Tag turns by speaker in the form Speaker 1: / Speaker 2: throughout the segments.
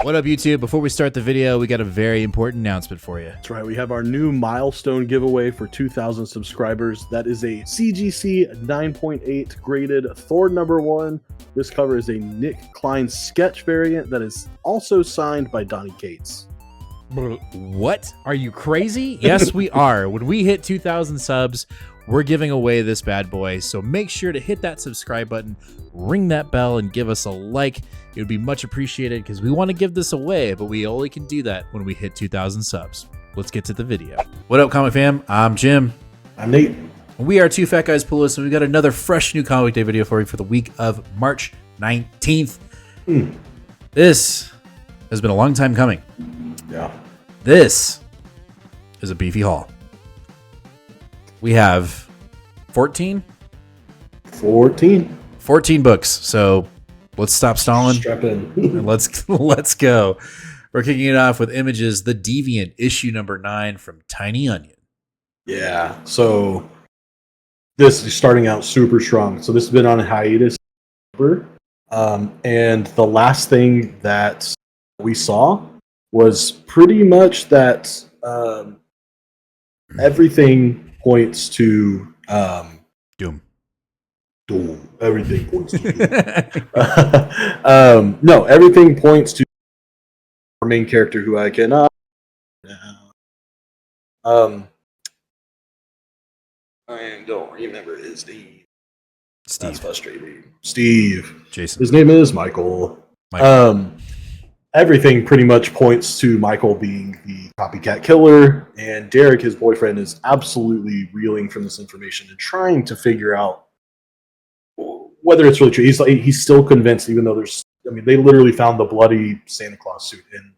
Speaker 1: What up, YouTube? Before we start the video, we got a very important announcement for you.
Speaker 2: That's right. We have our new milestone giveaway for 2,000 subscribers. That is a CGC 9.8 graded Thor #1. This cover is a Nick Klein sketch variant that is also signed by Donny Cates.
Speaker 1: What? Are you crazy? Yes, we are. When we hit 2,000 subs, we're giving away this bad boy. So make sure to hit that subscribe button, ring that bell, and give us a like. It would be much appreciated because we want to give this away, but we only can do that when we hit 2,000 subs. Let's get to the video. What up, comic fam? I'm Jim.
Speaker 2: I'm Nate.
Speaker 1: We are Two Fat Guys Pull, and we've got another fresh new comic day video for you for the week of March 19th. This has been a long time coming.
Speaker 2: Yeah.
Speaker 1: This is a beefy haul. We have 14 books. So let's stop stalling.
Speaker 2: Strap in.
Speaker 1: And let's go. We're kicking it off with Images, The Deviant, issue number 9 from Tiny Onion.
Speaker 2: Yeah. So this is starting out super strong. So this has been on a hiatus. And the last thing that we saw was pretty much that everything points to
Speaker 1: Doom.
Speaker 2: Everything points to Doom. No, everything points to our main character, who I cannot. I don't remember his name.
Speaker 1: Steve.
Speaker 2: That's frustrating. Steve.
Speaker 1: Jason.
Speaker 2: His name is Michael. Everything pretty much points to Michael being the copycat killer, and Derek, his boyfriend, is absolutely reeling from this information and trying to figure out whether it's really true. He's still convinced, even though they literally found the bloody Santa Claus suit in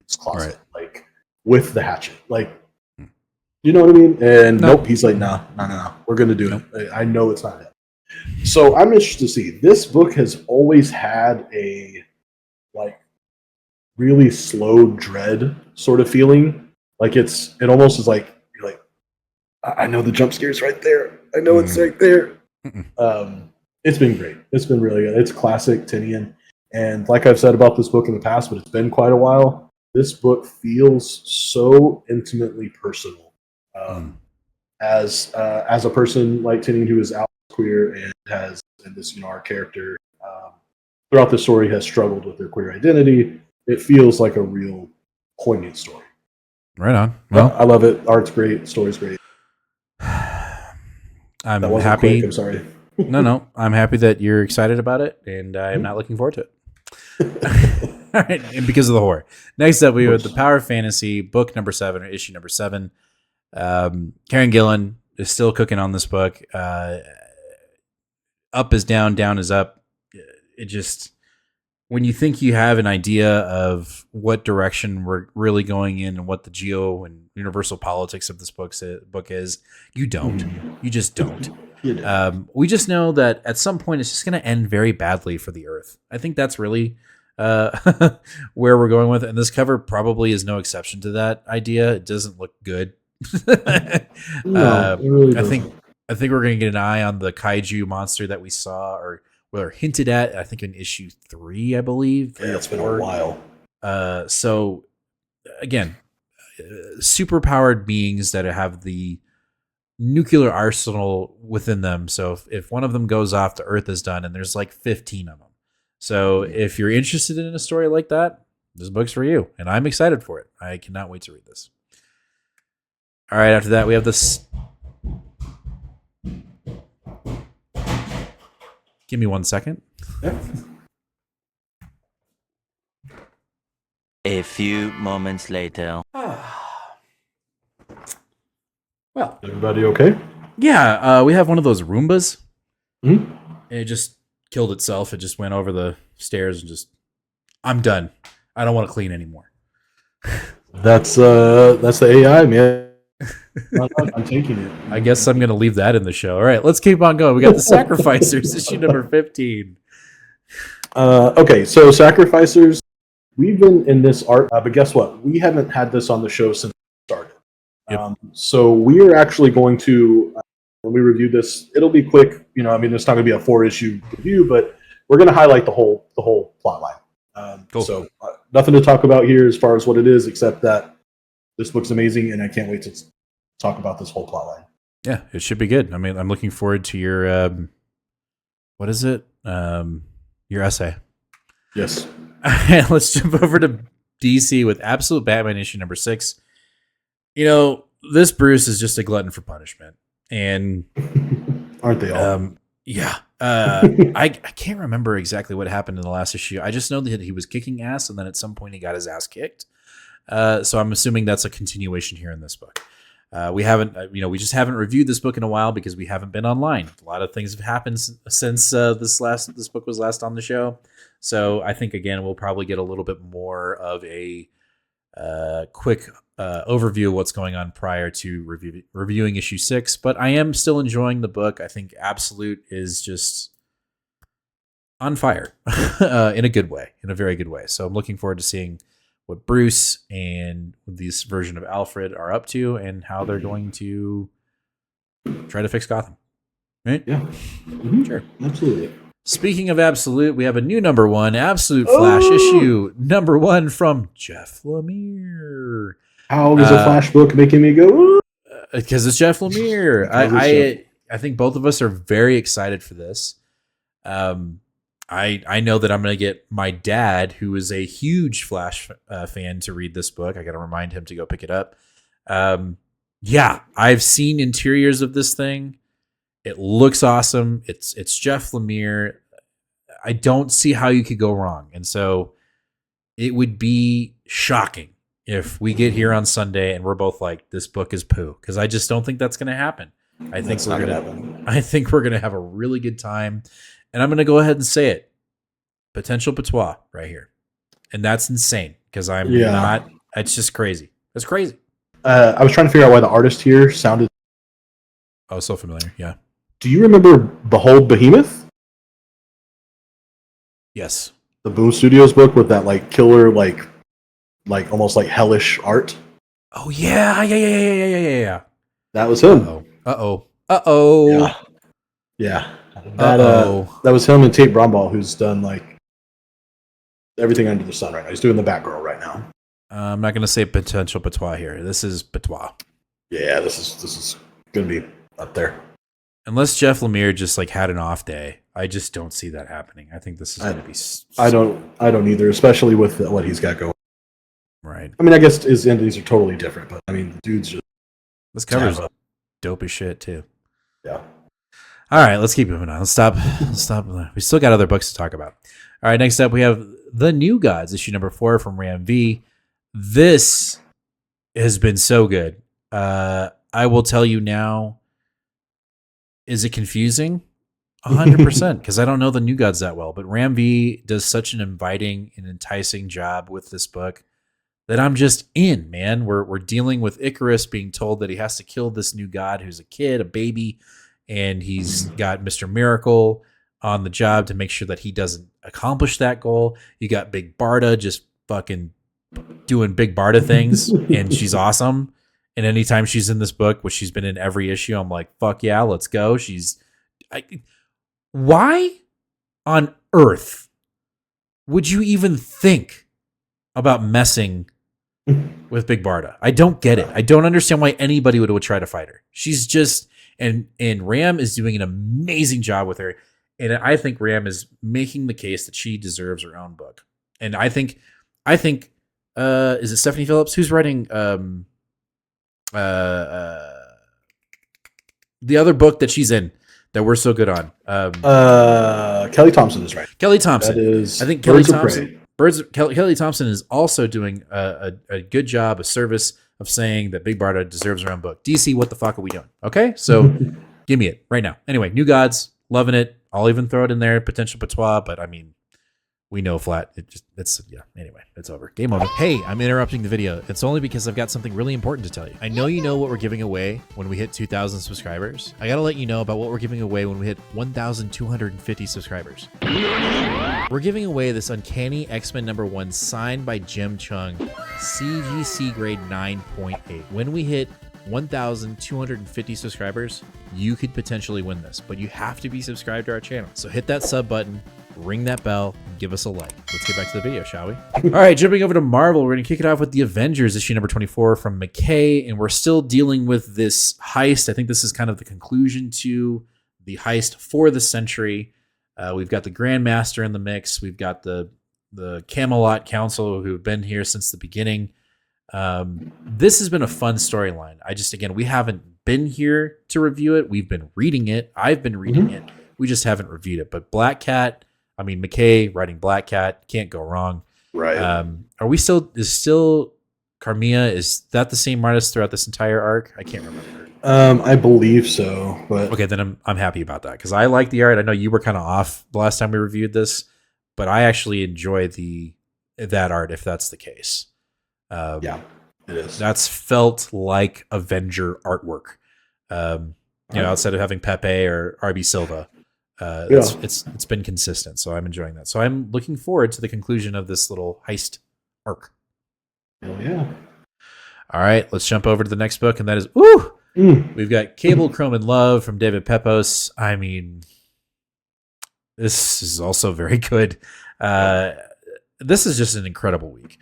Speaker 2: his closet, like with the hatchet, like, you know what I mean? And nope, he's like, no, we're gonna do it. I know it's not it. So I'm interested to see. This book has always had a really slow dread sort of feeling. Like it almost is like you're like, I know the jump scare's right there. I know it's right there. It's been great. It's been really good. It's classic Tinian. And like I've said about this book in the past, but it's been quite a while, this book feels so intimately personal. As a person like Tinian who is out queer and has, and this, our character throughout the story has struggled with their queer identity, it feels like a real poignant story.
Speaker 1: Right on. Well,
Speaker 2: I love it. Art's great. Story's great.
Speaker 1: I'm happy.
Speaker 2: Quick, I'm sorry.
Speaker 1: No. I'm happy that you're excited about it, and I'm not looking forward to it. All right, and because of the horror. Next up, we have the Power Fantasy book number 7, or issue number 7. Karen Gillan is still cooking on this book. Up is down, down is up. It just, when you think you have an idea of what direction we're really going in and what the geo and universal politics of this book is, you don't. You just don't. We just know that at some point it's just going to end very badly for the Earth. I think that's really where we're going with it. And this cover probably is no exception to that idea. It doesn't look good.
Speaker 2: No, it really doesn't.
Speaker 1: I think we're going to get an eye on the kaiju monster that we saw or hinted at, I think in issue 3, I believe.
Speaker 2: Yeah, it's been a while.
Speaker 1: So again, superpowered beings that have the nuclear arsenal within them. So if one of them goes off, the Earth is done, and there's like 15 of them. So if you're interested in a story like that, this book's for you, and I'm excited for it. I cannot wait to read this. All right, after that, we have this. Give me 1 second.
Speaker 2: Yeah.
Speaker 3: A few moments later.
Speaker 1: Well,
Speaker 2: Everybody okay?
Speaker 1: yeah, we have one of those Roombas.
Speaker 2: Mm-hmm.
Speaker 1: And it just killed itself. It just went over the stairs and just, I'm done. I don't want to clean anymore.
Speaker 2: That's the AI, man. I'm taking it.
Speaker 1: I guess I'm going to leave that in the show. All right, let's keep on going. We got the Sacrificers, issue number 15.
Speaker 2: Okay, so Sacrificers, we've been in this art, but guess what? We haven't had this on the show since it started.
Speaker 1: Yep.
Speaker 2: So we are actually going to, when we review this, it'll be quick. It's not going to be a 4-issue review, but we're going to highlight the whole plot line.
Speaker 1: Cool.
Speaker 2: So nothing to talk about here as far as what it is, except that this book's amazing, and I can't wait to talk about this whole plotline.
Speaker 1: Yeah, it should be good. I mean, I'm looking forward to your what is it? Your essay.
Speaker 2: Yes.
Speaker 1: Let's jump over to DC with Absolute Batman issue number 6. You know, this Bruce is just a glutton for punishment, and
Speaker 2: aren't they all?
Speaker 1: Yeah. I can't remember exactly what happened in the last issue. I just know that he was kicking ass, and then at some point he got his ass kicked. So I'm assuming that's a continuation here in this book. We just haven't reviewed this book in a while because we haven't been online. A lot of things have happened since this book was last on the show. So I think again we'll probably get a little bit more of a quick overview of what's going on prior to reviewing issue 6. But I am still enjoying the book. I think Absolute is just on fire in a good way, in a very good way. So I'm looking forward to seeing what Bruce and this version of Alfred are up to and how they're going to try to fix Gotham. Right?
Speaker 2: Yeah. Mm-hmm.
Speaker 1: Sure.
Speaker 2: Absolutely.
Speaker 1: Speaking of Absolute, we have a new number 1, Absolute Flash issue number 1 from Jeff Lemire.
Speaker 2: How is a Flash book making me go?
Speaker 1: Because it's Jeff Lemire. I think both of us are very excited for this. I know that I'm going to get my dad, who is a huge Flash fan, to read this book. I got to remind him to go pick it up. Yeah, I've seen interiors of this thing. It looks awesome. It's Jeff Lemire. I don't see how you could go wrong. And so it would be shocking if we get here on Sunday and we're both like, this book is poo, because I just don't think that's going to happen. I think we're going to have a really good time. And I'm going to go ahead and say it. Potential patois right here. And that's insane because I'm not. It's just crazy. It's crazy.
Speaker 2: I was trying to figure out why the artist here sounded.
Speaker 1: Oh, so familiar. Yeah.
Speaker 2: Do you remember Behold Behemoth?
Speaker 1: Yes.
Speaker 2: The Boom Studios book with that like killer, like almost like hellish art.
Speaker 1: Oh yeah. Yeah.
Speaker 2: That was him.
Speaker 1: Uh-oh.
Speaker 2: Yeah. That was him and Tate Bromball, who's done like everything under the sun right now. He's doing the Batgirl right now.
Speaker 1: I'm not going to say potential patois here. This is patois.
Speaker 2: Yeah, this is going to be up there.
Speaker 1: Unless Jeff Lemire just like had an off day, I just don't see that happening. I think this is going to be.
Speaker 2: I don't either, especially with what he's got going.
Speaker 1: Right.
Speaker 2: I mean, I guess his endings are totally different, but I mean, the dude's just.
Speaker 1: This cover's dope as shit too.
Speaker 2: Yeah.
Speaker 1: All right, let's keep moving on. Let's stop. We still got other books to talk about. All right, next up we have The New Gods, issue number 4 from Ram V. This has been so good. I will tell you now. Is it confusing? 100%, because I don't know The New Gods that well. But Ram V does such an inviting and enticing job with this book that I'm just in, man. We're dealing with Icarus being told that he has to kill this new god who's a kid, a baby, and he's got Mr. Miracle on the job to make sure that he doesn't accomplish that goal. You got Big Barda just fucking doing Big Barda things, and she's awesome. And anytime she's in this book, which she's been in every issue, I'm like, fuck yeah, let's go. Why on earth would you even think about messing with Big Barda? I don't get it. I don't understand why anybody would try to fight her. She's just, and Ram is doing an amazing job with her. And I think Ram is making the case that she deserves her own book. And I think, is it Stephanie Phillips? Who's writing, the other book that she's in that we're so good on?
Speaker 2: Kelly Thompson is right.
Speaker 1: Kelly Thompson.
Speaker 2: That is.
Speaker 1: I think Kelly Thompson. Kelly Thompson is also doing a good job, a service of saying that Big Barda deserves her own book. DC, what the fuck are we doing? Okay, so give me it right now. Anyway, New Gods, loving it. I'll even throw it in there, potential patois, but I mean, we know flat. Anyway, it's over. Game over. Hey, I'm interrupting the video. It's only because I've got something really important to tell you. I know you know what we're giving away when we hit 2,000 subscribers. I gotta let you know about what we're giving away when we hit 1,250 subscribers. We're giving away this Uncanny X-Men #1 signed by Jim Chung, CGC grade 9.8. When we hit 1,250 subscribers, you could potentially win this, but you have to be subscribed to our channel. So hit that sub button, ring that bell, and give us a like. Let's get back to the video, shall we? All right, jumping over to Marvel, we're going to kick it off with The Avengers, issue number 24 from McKay, and we're still dealing with this heist. I think this is kind of the conclusion to the heist for the century. We've got the Grandmaster in the mix. We've got the Camelot Council who've been here since the beginning. This has been a fun storyline. Again, we haven't been here to review it. We've been reading it. I've been reading it. We just haven't reviewed it. But McKay writing Black Cat, can't go wrong.
Speaker 2: Right.
Speaker 1: Is Carmilla, is that the same artist throughout this entire arc? I can't remember.
Speaker 2: I believe so, but
Speaker 1: Okay, then I'm happy about that because I like the art. I know you were kind of off the last time we reviewed this, but I actually enjoy that art if that's the case.
Speaker 2: Yeah, it is.
Speaker 1: That's felt like Avenger artwork. Outside of having Pepe or RB Silva, it's been consistent. So I'm enjoying that. So I'm looking forward to the conclusion of this little heist arc.
Speaker 2: Oh yeah.
Speaker 1: All right, let's jump over to the next book, and that is we've got Cable, Chrome, and Love from David Pepos. I mean, this is also very good. This is just an incredible week.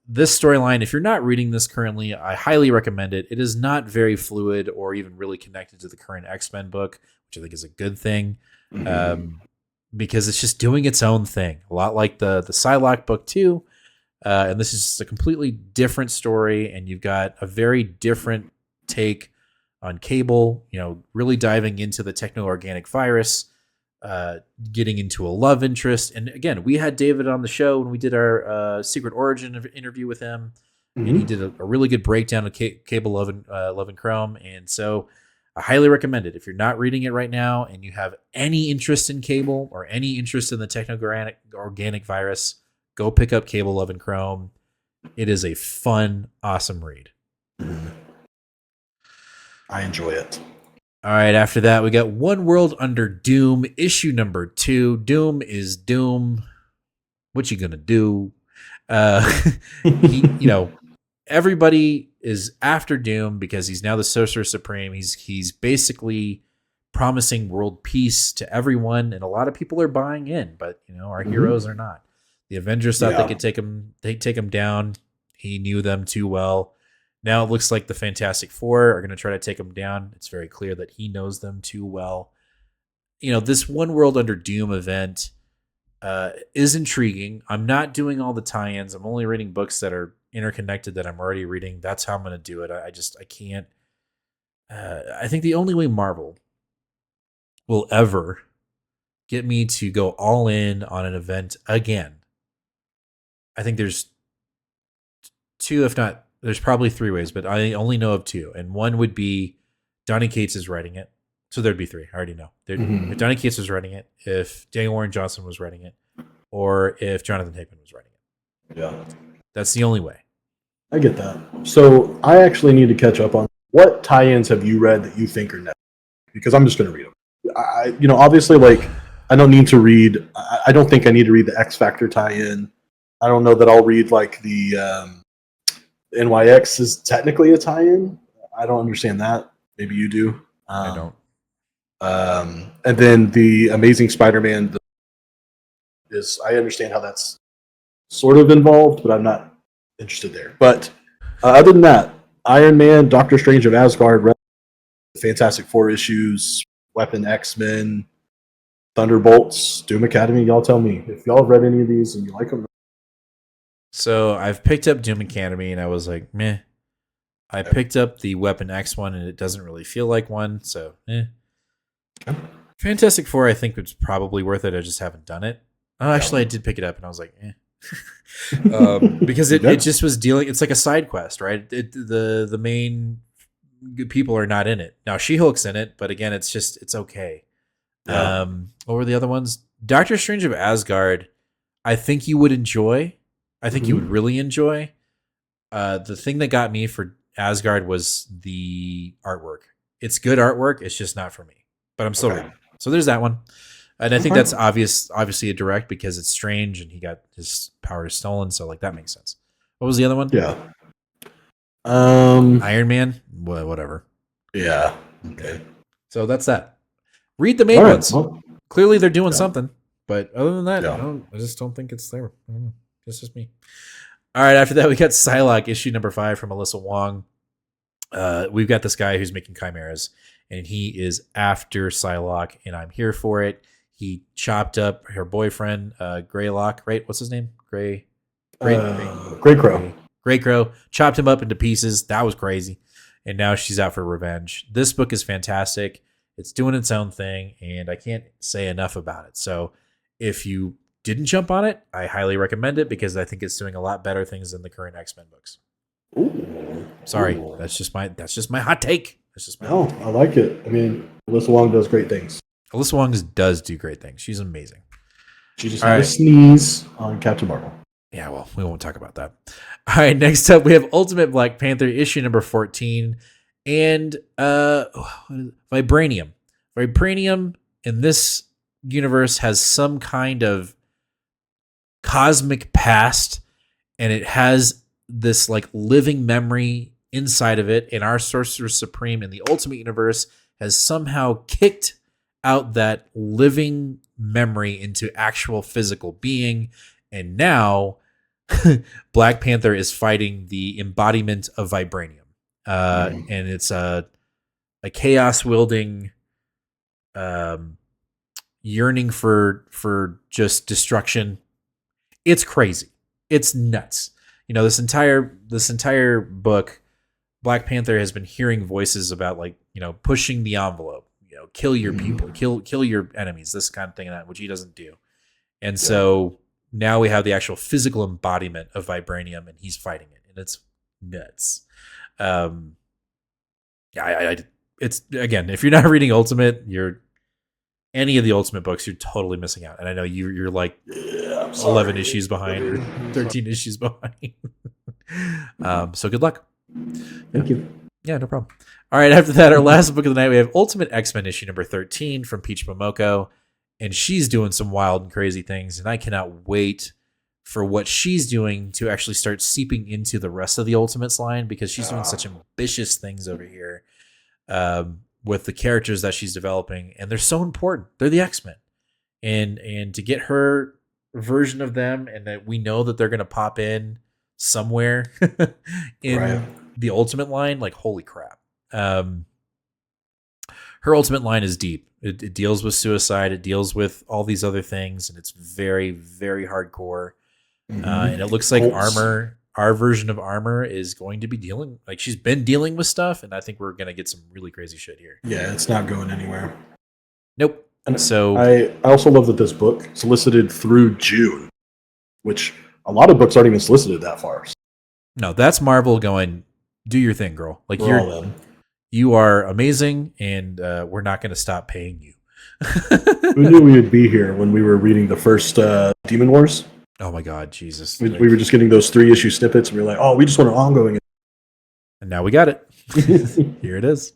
Speaker 1: This storyline, if you're not reading this currently, I highly recommend it. It is not very fluid or even really connected to the current X-Men book, which I think is a good thing, because it's just doing its own thing, a lot like the Psylocke book too. And this is just a completely different story, and you've got a very different take on Cable, really diving into the techno-organic virus, getting into a love interest. And again, we had David on the show when we did our Secret Origin interview with him, and he did a really good breakdown of Cable, Love, and Chrome. And so I highly recommend it. If you're not reading it right now and you have any interest in Cable or any interest in the techno-organic virus, go pick up Cable, Love, and Chrome. It is a fun, awesome read.
Speaker 2: I enjoy it.
Speaker 1: All right, after that, we got One World Under Doom, issue number 2. Doom is Doom. What you gonna do? Everybody is after Doom because he's now the Sorcerer Supreme. He's basically promising world peace to everyone, and a lot of people are buying in, but our heroes are not. The Avengers thought they could take him down. He knew them too well. Now it looks like the Fantastic Four are going to try to take him down. It's very clear that he knows them too well. This One World Under Doom event is intriguing. I'm not doing all the tie-ins. I'm only reading books that are interconnected that I'm already reading. That's how I'm going to do it. I can't. I think the only way Marvel will ever get me to go all in on an event again, I think there's two, if not, there's probably 3 ways, but I only know of 2. And one would be Donny Cates is writing it. So there'd be 3. I already know. If Donny Cates was writing it, if Daniel Warren Johnson was writing it, or if Jonathan Hickman was writing it.
Speaker 2: Yeah.
Speaker 1: That's the only way.
Speaker 2: I get that. So I actually need to catch up on what tie-ins have you read that you think are necessary? Because I'm just going to read them. Obviously, I don't need to read. I don't think I need to read the X Factor tie-in. I don't know that I'll read the NYX is technically a tie-in. I don't understand that. Maybe you do.
Speaker 1: I don't.
Speaker 2: And then the Amazing Spider-Man I understand how that's sort of involved, but I'm not interested there. But other than that, Iron Man, Doctor Strange of Asgard, Fantastic Four issues, Weapon X-Men, Thunderbolts, Doom Academy. Y'all tell me if y'all have read any of these and you like them.
Speaker 1: So I've picked up Doom Academy and I was like, meh. I picked up the Weapon X one and it doesn't really feel like one, so eh.
Speaker 2: Okay.
Speaker 1: Fantastic Four, I think it's probably worth it. I just haven't done it. Oh, actually, I did pick it up and I was like, eh. Because it just was dealing. It's like a side quest, right? The main good people are not in it. Now She-Hulk's in it, but again, it's okay.
Speaker 2: Yeah.
Speaker 1: What were the other ones? Doctor Strange of Asgard. I think you would enjoy. I think you would really enjoy. The thing that got me for Asgard was the artwork. It's good artwork. It's just not for me. But I'm still reading. So there's that one. And I think that's obviously a direct because it's Strange and he got his powers stolen. So that makes sense. What was the other one?
Speaker 2: Yeah.
Speaker 1: Iron Man? Whatever.
Speaker 2: Yeah. Okay.
Speaker 1: So that's that. Read the main ones.
Speaker 2: Well,
Speaker 1: Clearly they're doing something. But other than that,
Speaker 2: Yeah.
Speaker 1: I just don't think it's there. I don't know. It's just me. All right, after that, we got Psylocke, issue number 5 from Alyssa Wong. We've got this guy who's making chimeras, and he is after Psylocke, and I'm here for it. He chopped up her boyfriend, Greylock, right? What's his name? Grey
Speaker 2: Crow.
Speaker 1: Grey Crow. Chopped him up into pieces. That was crazy. And now she's out for revenge. This book is fantastic. It's doing its own thing, and I can't say enough about it. So if you didn't jump on it, I highly recommend it because I think it's doing a lot better things than the current X-Men books.
Speaker 2: Ooh.
Speaker 1: Sorry,
Speaker 2: Ooh.
Speaker 1: that's just my hot take. That's just my
Speaker 2: No, I like it. I mean, Alyssa Wong does great things.
Speaker 1: Alyssa Wong does do great things. She's amazing.
Speaker 2: She just
Speaker 1: All
Speaker 2: had a
Speaker 1: right.
Speaker 2: sneeze on Captain Marvel.
Speaker 1: Yeah, well, we won't talk about that. All right, next up we have Ultimate Black Panther issue number 14 and Vibranium. Vibranium in this universe has some kind of cosmic past, and it has this like living memory inside of it, and our Sorcerer Supreme in the Ultimate Universe has somehow kicked out that living memory into actual physical being, and now Black Panther is fighting the embodiment of Vibranium. And it's a chaos wielding yearning for just destruction. It's crazy. It's nuts. You know, this entire book, Black Panther has been hearing voices about, like, you know, pushing the envelope, you know, kill your people, kill your enemies, this kind of thing, which he doesn't do. And so now we have the actual physical embodiment of Vibranium, and he's fighting it, and it's nuts. It's, again, if you're not reading Ultimate, any of the Ultimate books, you're totally missing out. And I know you're like 11 issues behind or 13 issues behind. So good luck.
Speaker 2: Thank you.
Speaker 1: Yeah, no problem. All right, after that, our last book of the night, we have Ultimate X-Men issue number 13 from Peach Momoko. And she's doing some wild and crazy things, and I cannot wait for what she's doing to actually start seeping into the rest of the Ultimates line, because she's doing such ambitious things over here with the characters that she's developing, and they're so important. They're the X-Men, and to get her version of them, and that we know that they're going to pop in somewhere in the Ultimate line, like, holy crap. Her Ultimate line is deep. It deals with suicide. It deals with all these other things, and it's very, very hardcore. And it looks like Armor, our version of Armor, is going to be dealing, like, she's been dealing with stuff, and I think we're going to get some really crazy shit here.
Speaker 2: Yeah, it's not going anywhere.
Speaker 1: Nope.
Speaker 2: And
Speaker 1: so
Speaker 2: I also love that this book is solicited through June, which a lot of books aren't even solicited that far.
Speaker 1: No, that's Marvel going, do your thing, girl. Like,
Speaker 2: We're all in.
Speaker 1: you are amazing, and we're not going to stop paying you.
Speaker 2: Who knew we would be here when we were reading the first Demon Wars?
Speaker 1: Oh my God, Jesus.
Speaker 2: We were just getting those 3-issue snippets, and we were like, oh, we just want an ongoing.
Speaker 1: And now we got it. Here it is.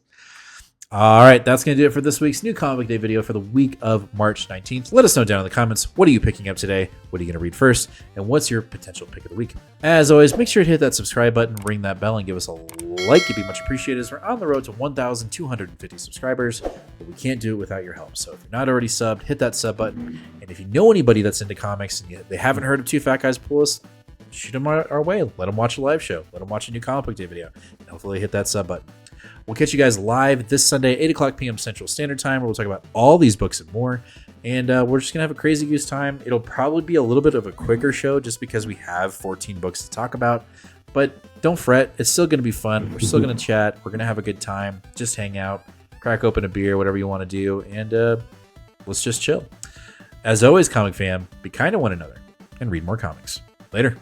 Speaker 1: All right, that's going to do it for this week's New Comic Book Day video for the week of March 19th. Let us know down in the comments, what are you picking up today? What are you going to read first? And what's your potential pick of the week? As always, make sure to hit that subscribe button, ring that bell, and give us a like. It'd be much appreciated, as we're on the road to 1,250 subscribers, but we can't do it without your help. So if you're not already subbed, hit that sub button. And if you know anybody that's into comics and they haven't heard of Two Fat Guys Pull Us, shoot them our way. Let them watch a live show. Let them watch a New Comic Book Day video. And hopefully hit that sub button. We'll catch you guys live this Sunday, 8 o'clock p.m. Central Standard Time, where we'll talk about all these books and more. And we're just going to have a crazy goose time. It'll probably be a little bit of a quicker show just because we have 14 books to talk about. But don't fret. It's still going to be fun. We're still going to chat. We're going to have a good time. Just hang out, crack open a beer, whatever you want to do. And let's just chill. As always, comic fam, be kind to one another and read more comics. Later.